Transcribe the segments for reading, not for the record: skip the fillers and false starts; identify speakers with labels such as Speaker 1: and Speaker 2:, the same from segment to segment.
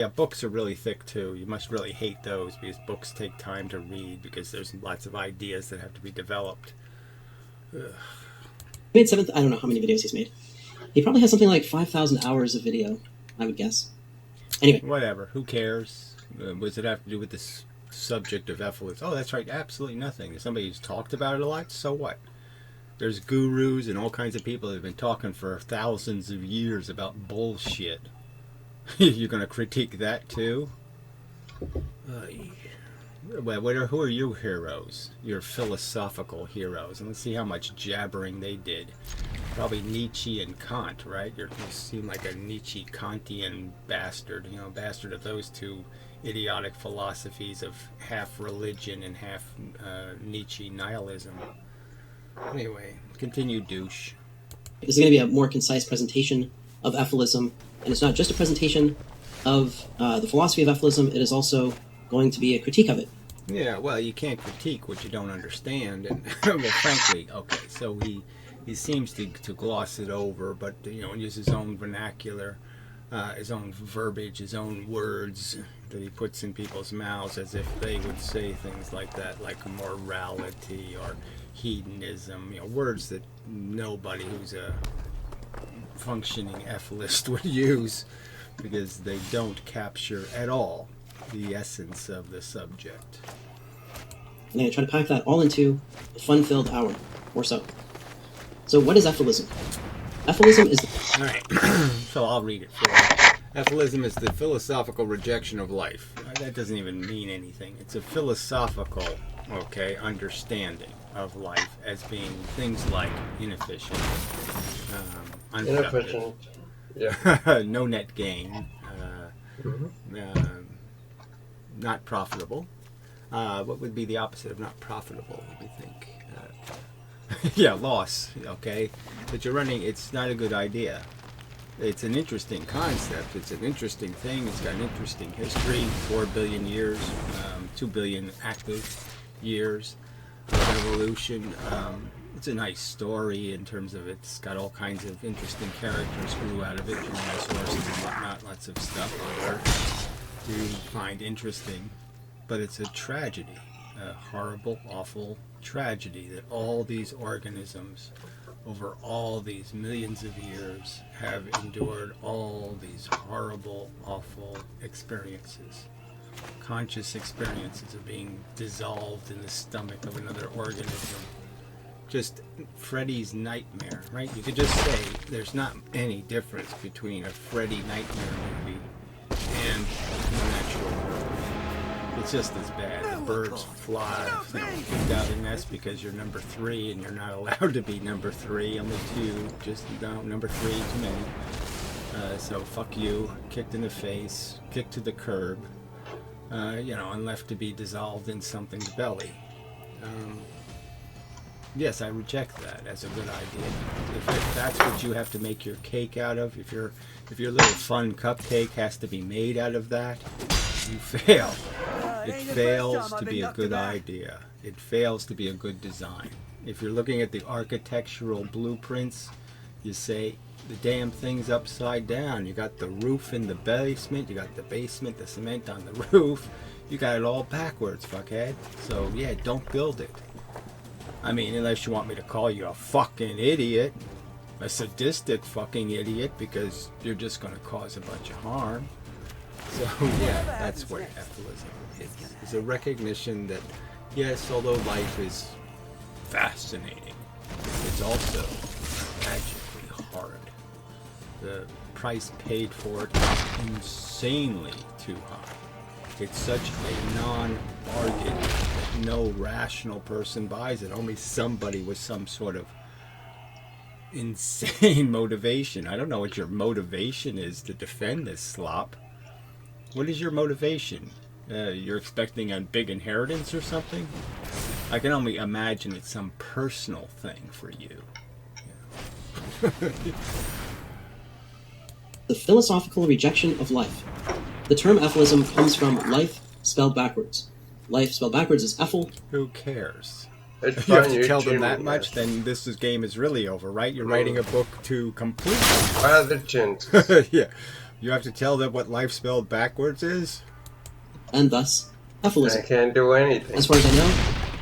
Speaker 1: Yeah, books are really thick too. You must really hate those because books take time to read because there's lots of ideas that have to be developed. Ugh.
Speaker 2: He made seventh. I don't know how many videos he's made. He probably has something like 5,000 hours of video, I would guess. Anyway.
Speaker 1: Whatever. Who cares? What does it have to do with this subject of Ephesus? Oh, that's right. Absolutely nothing. If somebody's talked about it a lot, so what? There's gurus and all kinds of people that have been talking for thousands of years about bullshit. You're going to critique that too? Who are your heroes? Your philosophical heroes. And let's see how much jabbering they did. Probably Nietzsche and Kant, right? You seem like a Nietzsche Kantian bastard. Bastard of those two idiotic philosophies of half religion and half Nietzsche nihilism. Anyway, continue, douche.
Speaker 2: This is going to be a more concise presentation of Ephilism, and it's not just a presentation of the philosophy of Ephilism, it is also going to be a critique of it.
Speaker 1: Yeah, well, you can't critique what you don't understand, and well, frankly, okay, so he seems to gloss it over, but use his own vernacular, his own verbiage, his own words that he puts in people's mouths as if they would say things like that, like morality or hedonism, words that nobody who's a functioning ethicist would use because they don't capture at all the essence of the subject.
Speaker 2: And I try to pack that all into a fun-filled hour or so. So what is Ephilism? Ephilism is...
Speaker 1: All right, so I'll read it for you. Ephilism is the philosophical rejection of life. That doesn't even mean anything. It's a philosophical, understanding of life as being things like inefficient, unproductive, yeah. No net gain, not profitable. What would be the opposite of not profitable, let me think? Yeah, loss, okay? That you're running, it's not a good idea. It's an interesting concept. It's an interesting thing. It's got an interesting history. 4 billion years, 2 billion active years of evolution. It's a nice story in terms of it's got all kinds of interesting characters grew out of it, dinosaurs and whatnot, lots of stuff on Earth to find interesting. But it's a tragedy, a horrible, awful tragedy that all these organisms over all these millions of years have endured all these horrible, awful experiences. Conscious experiences of being dissolved in the stomach of another organism. Just Freddy's nightmare, right? You could just say there's not any difference between a Freddy nightmare movie and the natural world. It's just as bad. The birds fly, kicked out of the nest because you're number 3 and you're not allowed to be number 3. Only 2, just no, number 3 too many. So fuck you. Kicked in the face, kicked to the curb, and left to be dissolved in something's belly. Yes, I reject that as a good idea. If that's what you have to make your cake out of, if your little fun cupcake has to be made out of that, you fail. It fails to be a good idea. It fails to be a good design. If you're looking at the architectural blueprints, you say the damn thing's upside down. You got the roof in the basement, you got the basement, the cement on the roof. You got it all backwards, fuckhead. So yeah, don't build it. I mean, unless you want me to call you a fucking idiot, a sadistic fucking idiot, because you're just going to cause a bunch of harm. So yeah, that's what Ephilism is. It's a recognition that, yes, although life is fascinating, it's also tragically hard. The price paid for it is insanely too high. It's such a non-bargain that no rational person buys it. Only somebody with some sort of insane motivation. I don't know what your motivation is to defend this slop. What is your motivation? You're expecting a big inheritance or something? I can only imagine it's some personal thing for you. Yeah.
Speaker 2: The philosophical rejection of life. The term Ephilism comes from life spelled backwards. Life spelled backwards is Ethel.
Speaker 1: Who cares? If you have to tell them that much, then game is really over, right? You're writing a book to complete.
Speaker 3: What are the chances?
Speaker 1: Yeah. You have to tell them what life spelled backwards is?
Speaker 2: and thus
Speaker 3: I
Speaker 2: Ephilism.
Speaker 3: can't do anything.
Speaker 2: As far as I know,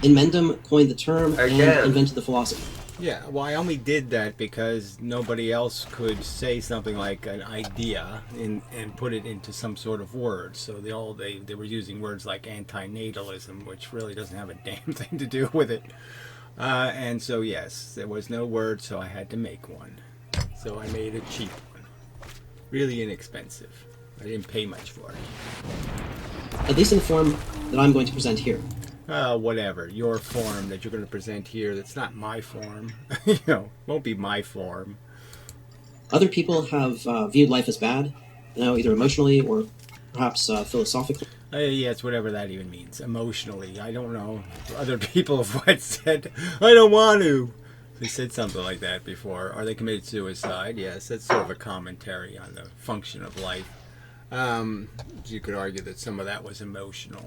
Speaker 2: Inmendum coined the term
Speaker 3: Again.
Speaker 2: and invented the philosophy.
Speaker 1: Yeah, well, I only did that because nobody else could say something like an idea and put it into some sort of word. So they were using words like antinatalism, which really doesn't have a damn thing to do with it. And so, yes, there was no word, so I had to make one. So I made a cheap one. Really inexpensive. I didn't pay much for it.
Speaker 2: At least in the form that I'm going to present here.
Speaker 1: Whatever. Your form that you're going to present here, that's not my form. Won't be my form.
Speaker 2: Other people have viewed life as bad, either emotionally or perhaps philosophically.
Speaker 1: Yes, whatever that even means. Emotionally, I don't know. Other people have said, I don't want to. They said something like that before. Or they committed suicide. Yes, that's sort of a commentary on the function of life. You could argue that some of that was emotional.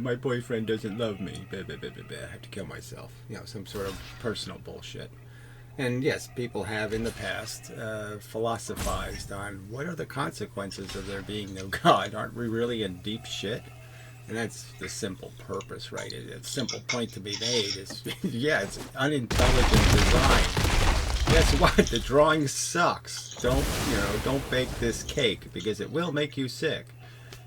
Speaker 1: My boyfriend doesn't love me. I have to kill myself. Some sort of personal bullshit. And yes, people have in the past philosophized on what are the consequences of there being no God. Aren't we really in deep shit? And that's the simple purpose, right? A simple point to be made is, it's unintelligent design. Guess what? The drawing sucks. Don't bake this cake because it will make you sick.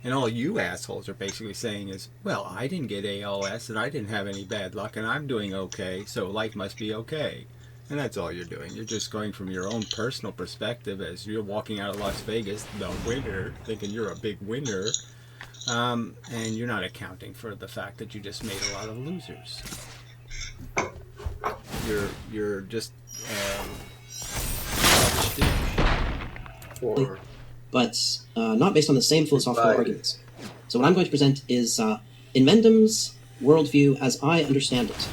Speaker 1: And all you assholes are basically saying is, well, I didn't get ALS and I didn't have any bad luck and I'm doing okay, so life must be okay. And that's all you're doing. You're just going from your own personal perspective as you're walking out of Las Vegas, the winner, thinking you're a big winner. And you're not accounting for the fact that you just made a lot of losers. You're just
Speaker 2: but not based on the same philosophical
Speaker 3: Right.
Speaker 2: arguments. So what I'm going to present is Inmendum's worldview as I understand it.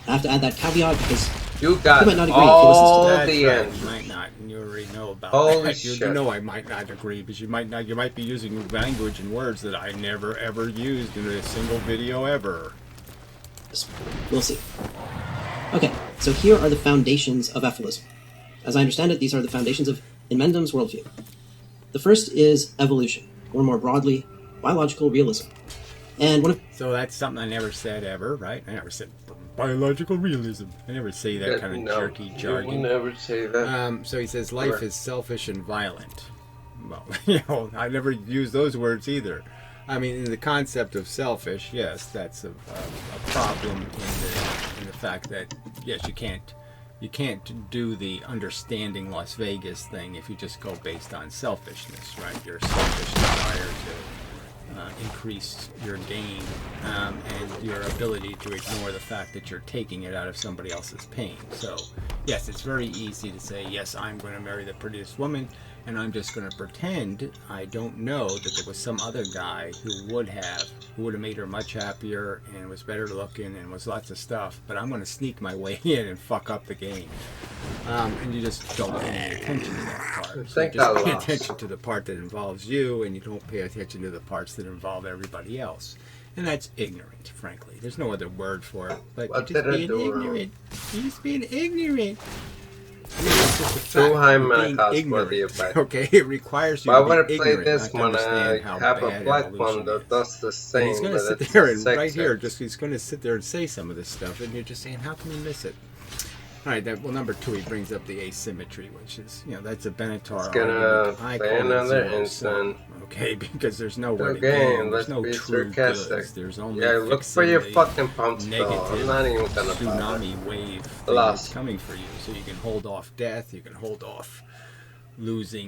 Speaker 2: I have to add that caveat because
Speaker 3: You got
Speaker 2: You might not agree if you listen to
Speaker 3: all
Speaker 1: That's
Speaker 3: the
Speaker 1: right.
Speaker 3: end.
Speaker 1: You might not, and you already know about
Speaker 3: Holy
Speaker 1: that.
Speaker 3: shit.
Speaker 1: You know I might not agree, because you might not. You might be using language and words that I never ever used in a single video ever.
Speaker 2: we'll see. Okay, so here are the foundations of Ephilism. As I understand it, these are the foundations of Inmendum's worldview. The first is evolution, or more broadly, biological realism. And one of
Speaker 1: So that's something I never said ever, right? I never said biological realism. I never say that kind of
Speaker 3: No,
Speaker 1: jerky
Speaker 3: you
Speaker 1: jargon.
Speaker 3: would never say that.
Speaker 1: So he says life
Speaker 3: Correct.
Speaker 1: is selfish and violent. Well, I never use those words either. I mean, in the concept of selfish, yes, that's a problem in the fact that yes, you can't do the understanding Las Vegas thing if you just go based on selfishness, right? Your selfish desire to increase your gain and your ability to ignore the fact that you're taking it out of somebody else's pain. So, yes, it's very easy to say, yes, I'm going to marry the prettiest woman, and I'm just going to pretend I don't know that there was some other guy who would have made her much happier and was better looking and was lots of stuff, but I'm going to sneak my way in and fuck up the game. And you just don't pay any attention to that part. So you
Speaker 3: Think
Speaker 1: just
Speaker 3: that
Speaker 1: pay
Speaker 3: lost.
Speaker 1: attention to the part that involves you, and you don't pay attention to the parts that involve everybody else. And that's ignorant, frankly. There's no other word for it. But
Speaker 3: What
Speaker 1: you're
Speaker 3: did
Speaker 1: just
Speaker 3: I
Speaker 1: being
Speaker 3: do wrong?
Speaker 1: ignorant. You're just being ignorant. I mean, it's just a fact.
Speaker 3: Two high
Speaker 1: You're being
Speaker 3: Manacas
Speaker 1: ignorant.
Speaker 3: will be a bad.
Speaker 1: Okay, it requires you
Speaker 3: Why
Speaker 1: to
Speaker 3: would I
Speaker 1: be
Speaker 3: play
Speaker 1: ignorant
Speaker 3: this
Speaker 1: not to
Speaker 3: when I
Speaker 1: understand how
Speaker 3: have a
Speaker 1: bad
Speaker 3: black
Speaker 1: evolution
Speaker 3: one that
Speaker 1: is.
Speaker 3: does the
Speaker 1: And
Speaker 3: same,
Speaker 1: he's going
Speaker 3: but
Speaker 1: to sit
Speaker 3: it's
Speaker 1: there and
Speaker 3: sex
Speaker 1: right here,
Speaker 3: sex.
Speaker 1: he's going to sit there and say some of this stuff, and you're just saying, how can you miss it? All right, number 2, he brings up the asymmetry, which is, that's a Benatar
Speaker 3: It's gonna
Speaker 1: argument. I
Speaker 3: play
Speaker 1: call it
Speaker 3: another
Speaker 1: zero
Speaker 3: instant.
Speaker 1: sum, okay, because there's no way to
Speaker 3: Okay,
Speaker 1: gain.
Speaker 3: let's
Speaker 1: There's no
Speaker 3: be
Speaker 1: true
Speaker 3: sarcastic.
Speaker 1: goods. There's only
Speaker 3: Yeah, look for
Speaker 1: fixing
Speaker 3: your
Speaker 1: the
Speaker 3: fucking pump spell. I'm
Speaker 1: negative
Speaker 3: not even gonna bother.
Speaker 1: tsunami wave thing
Speaker 3: Lost.
Speaker 1: that's coming for you, so you can hold off death, you can hold off losing